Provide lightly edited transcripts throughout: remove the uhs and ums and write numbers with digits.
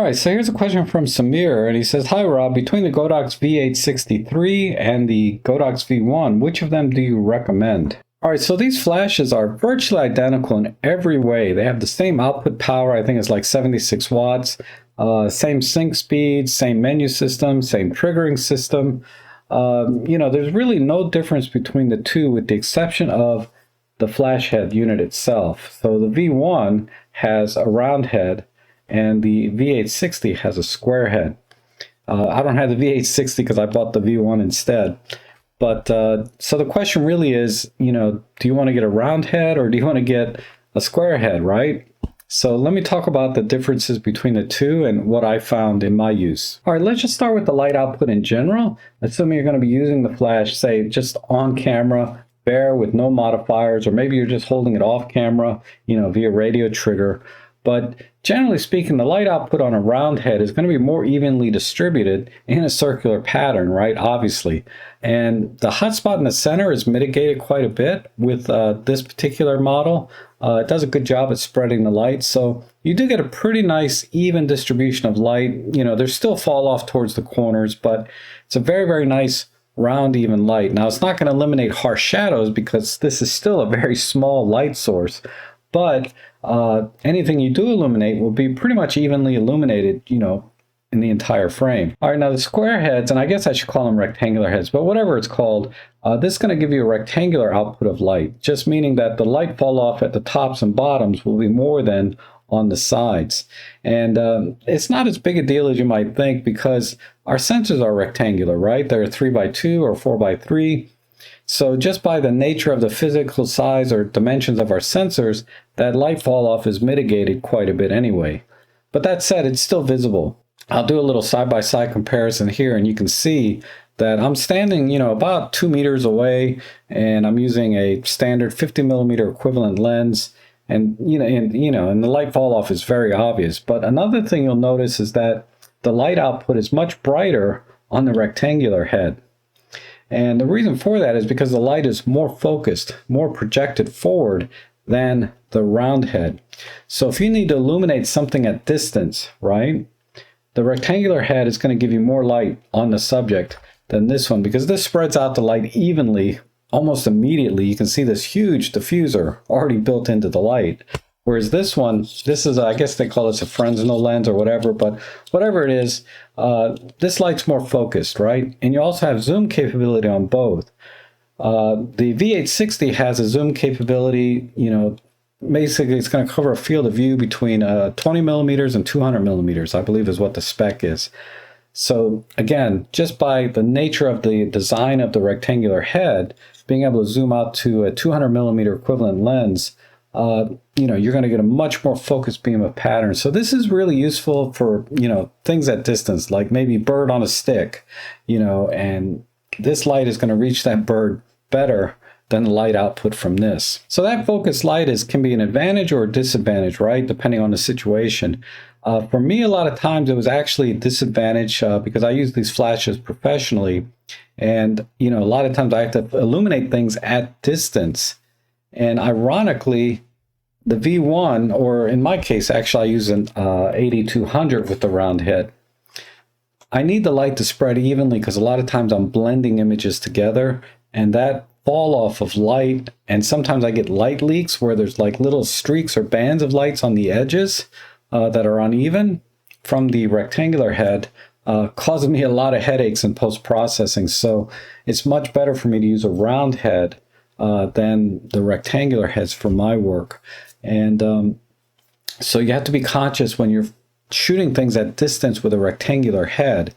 right, so here's a question from Samir, and he says, "Hi Rob, between the Godox V860iii and the Godox V1, which of them do you recommend?" All right, so these flashes are virtually identical in every way. They have the same output power, I think it's like 76 watts, same sync speed, same menu system, same triggering system. There's really no difference between the two with the exception of the flash head unit itself. So the V1 has a round head and the V860 has a square head. I don't have the V860 because I bought the V1 instead. But so the question really is, do you want to get a round head or do you want to get a square head, right? So let me talk about the differences between the two and what I found in my use. All right, let's just start with the light output in general. Assuming you're going to be using the flash, say, just on camera, bare with no modifiers, or maybe you're just holding it off camera, via radio trigger. But generally speaking, the light output on a round head is going to be more evenly distributed in a circular pattern, right? Obviously. And the hotspot in the center is mitigated quite a bit with this particular model. It does a good job at spreading the light. So you do get a pretty nice even distribution of light. There's still fall off towards the corners, but it's a very, very nice round even light. Now, it's not going to eliminate harsh shadows because this is still a very small light source. But anything you do illuminate will be pretty much evenly illuminated, in the entire frame. All right, now the square heads, and I guess I should call them rectangular heads, but whatever it's called, this is going to give you a rectangular output of light, just meaning that the light fall off at the tops and bottoms will be more than on the sides. And it's not as big a deal as you might think because our sensors are rectangular, right? They're 3x2 or 4x3. So just by the nature of the physical size or dimensions of our sensors, that light fall off is mitigated quite a bit anyway. But that said, it's still visible. I'll do a little side-by-side comparison here, and you can see that I'm standing, about 2 meters away, and I'm using a standard 50mm equivalent lens, and the light fall off is very obvious. But another thing you'll notice is that the light output is much brighter on the rectangular head. And the reason for that is because the light is more focused, more projected forward than the round head. So if you need to illuminate something at distance, right, the rectangular head is going to give you more light on the subject than this one because this spreads out the light evenly almost immediately. You can see this huge diffuser already built into the light. Whereas this one, this is, I guess they call this a Fresnel lens or whatever, but whatever it is, this light's more focused, right? And you also have zoom capability on both. The V860 has a zoom capability, basically it's going to cover a field of view between 20 millimeters and 200 millimeters, I believe is what the spec is. So again, just by the nature of the design of the rectangular head, being able to zoom out to a 200 millimeter equivalent lens, you're going to get a much more focused beam of pattern. So this is really useful for, things at distance, like maybe bird on a stick, and this light is going to reach that bird better than the light output from this. So that focused light can be an advantage or a disadvantage, right? Depending on the situation. For me, a lot of times it was actually a disadvantage because I use these flashes professionally. And, a lot of times I have to illuminate things at distance. And ironically, the V1, or in my case, actually I use an 8200 with the round head. I need the light to spread evenly because a lot of times I'm blending images together, and that fall off of light, and sometimes I get light leaks where there's like little streaks or bands of lights on the edges that are uneven from the rectangular head, causing me a lot of headaches in post-processing. So it's much better for me to use a round head than the rectangular heads for my work. And so you have to be conscious when you're shooting things at distance with a rectangular head.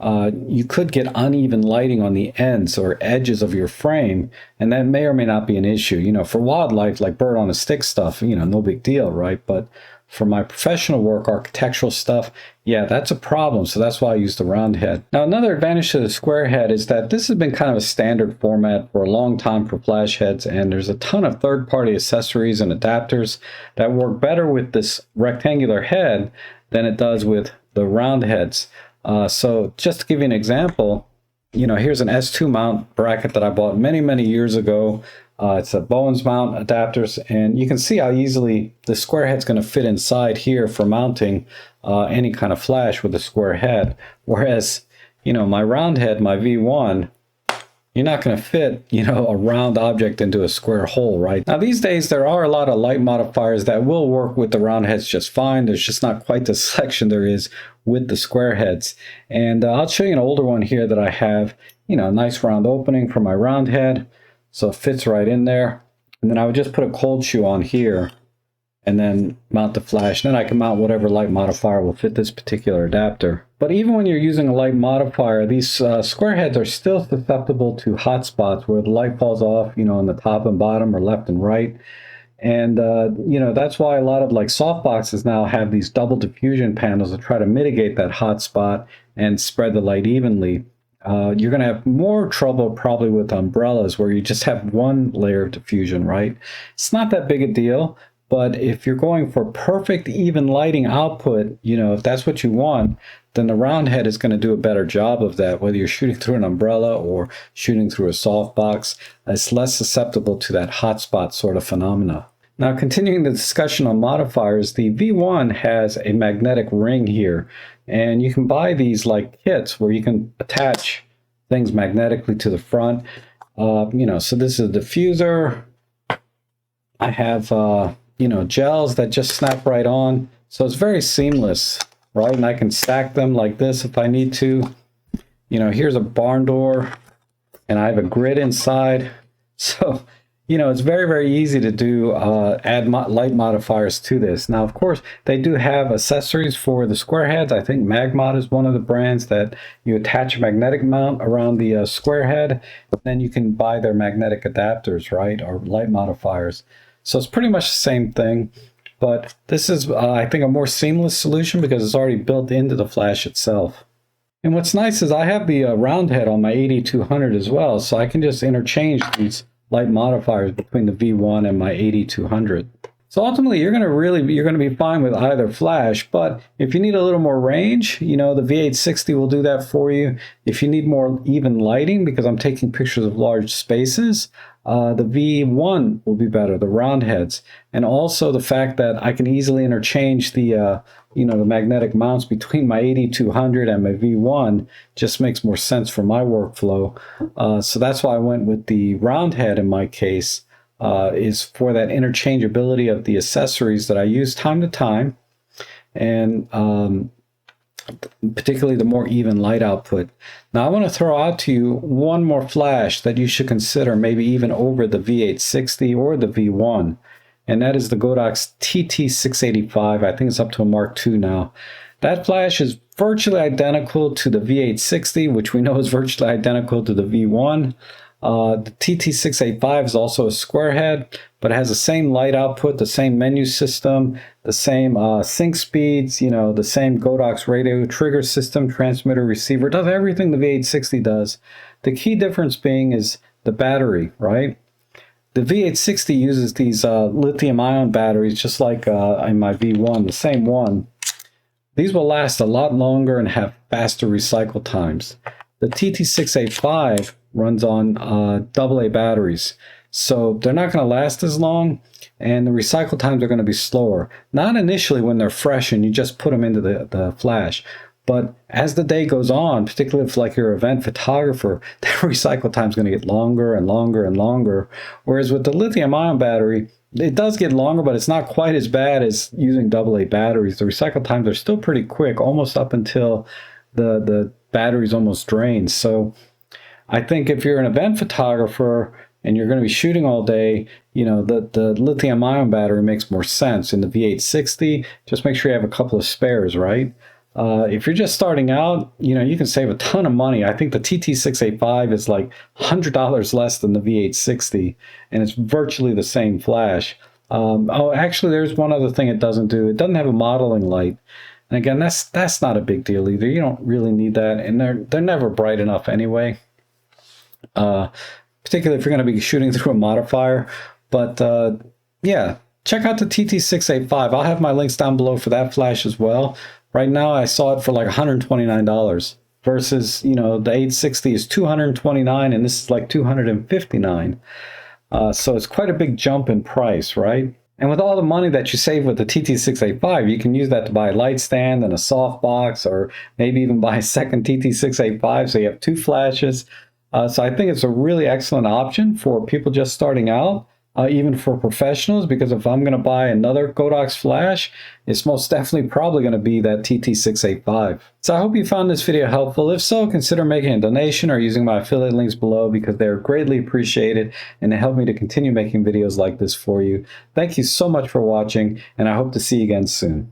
You could get uneven lighting on the ends or edges of your frame, and that may or may not be an issue. For wildlife, like bird on a stick stuff, no big deal, right? But for my professional work, architectural stuff, yeah, that's a problem. So that's why I use the round head. Now, another advantage to the square head is that this has been kind of a standard format for a long time for flash heads, and there's a ton of third-party accessories and adapters that work better with this rectangular head than it does with the round heads. So just to give you an example, here's an S2 mount bracket that I bought many, many years ago. It's a Bowens mount adapters, and you can see how easily the square head's going to fit inside here for mounting any kind of flash with a square head. Whereas, you know, my round head, my V1, you're not going to fit, you know, a round object into a square hole, right? Now, these days, there are a lot of light modifiers that will work with the round heads just fine. There's just not quite the selection there is with the square heads. And I'll show you an older one here that I have, you know, a nice round opening for my round head. So it fits right in there. And then I would just put a cold shoe on here and then mount the flash. Then I can mount whatever light modifier will fit this particular adapter. But even when you're using a light modifier, these square heads are still susceptible to hot spots where the light falls off, you know, on the top and bottom or left and right. And, you know, that's why a lot of like softboxes now have these double diffusion panels to try to mitigate that hot spot and spread the light evenly. You're going to have more trouble probably with umbrellas where you just have one layer of diffusion, right? It's not that big a deal. But if you're going for perfect even lighting output, you know, if that's what you want, then the round head is going to do a better job of that. Whether you're shooting through an umbrella or shooting through a softbox, it's less susceptible to that hotspot sort of phenomena. Now, continuing the discussion on modifiers, the V1 has a magnetic ring here, and you can buy these like kits where you can attach things magnetically to the front. You know, so this is a diffuser. I have you know, gels that just snap right on. So it's very seamless, right? And I can stack them like this if I need to. You know, here's a barn door and I have a grid inside. So, you know, it's very, very easy to do add light modifiers to this. Now, of course, they do have accessories for the square heads. I think Magmod is one of the brands that you attach a magnetic mount around the square head. Then you can buy their magnetic adapters, right? Or light modifiers. So it's pretty much the same thing, but this is, I think, a more seamless solution because it's already built into the flash itself. And what's nice is I have the round head on my 8200 as well, so I can just interchange these light modifiers between the V1 and my 8200. So ultimately, you're going to be fine with either flash, but if you need a little more range, you know, the V860 will do that for you. If you need more even lighting, because I'm taking pictures of large spaces, the V1 will be better, the round heads. And also the fact that I can easily interchange the, you know, the magnetic mounts between my 8200 and my V1 just makes more sense for my workflow. So that's why I went with the round head in my case. Is for that interchangeability of the accessories that I use time to time, and particularly the more even light output. Now I want to throw out to you one more flash that you should consider, maybe even over the V860 or the V1, and that is the Godox TT685. I think it's up to a Mark II now. That flash is virtually identical to the V860, which we know is virtually identical to the V1. The TT685 is also a square head, but it has the same light output, the same menu system, the same sync speeds, you know, the same Godox radio trigger system, transmitter, receiver. It does everything the V860 does. The key difference being is the battery, right? The V860 uses these lithium-ion batteries, just like in my V1, the same one. These will last a lot longer and have faster recycle times. The TT685 runs on AA batteries, so they're not going to last as long, and the recycle times are going to be slower. Not initially when they're fresh and you just put them into the flash, but as the day goes on, particularly if like you're an event photographer, the recycle time is going to get longer and longer and longer. Whereas with the lithium-ion battery, it does get longer, but it's not quite as bad as using AA batteries. The recycle times are still pretty quick, almost up until the battery's almost drained. So I think if you're an event photographer and you're going to be shooting all day, you know, the lithium-ion battery makes more sense. In the V860, just make sure you have a couple of spares, right? If you're just starting out, you know, you can save a ton of money. I think the TT685 is like $100 less than the V860, and it's virtually the same flash. Oh, actually, there's one other thing it doesn't do. It doesn't have a modeling light. And again, that's not a big deal either. You don't really need that, and they're never bright enough anyway. Particularly if you're going to be shooting through a modifier. But yeah, check out the TT685. I'll have my links down below for that flash as well. Right now, I saw it for like $129 versus, you know, the 860 is $229 and this is like $259. So it's quite a big jump in price, right? And with all the money that you save with the TT685, you can use that to buy a light stand and a softbox, or maybe even buy a second TT685, so you have two flashes. So I think it's a really excellent option for people just starting out, even for professionals, because if I'm going to buy another Godox flash, it's most definitely probably going to be that TT685. So I hope you found this video helpful. If so, consider making a donation or using my affiliate links below, because they're greatly appreciated and they help me to continue making videos like this for you. Thank you so much for watching, and I hope to see you again soon.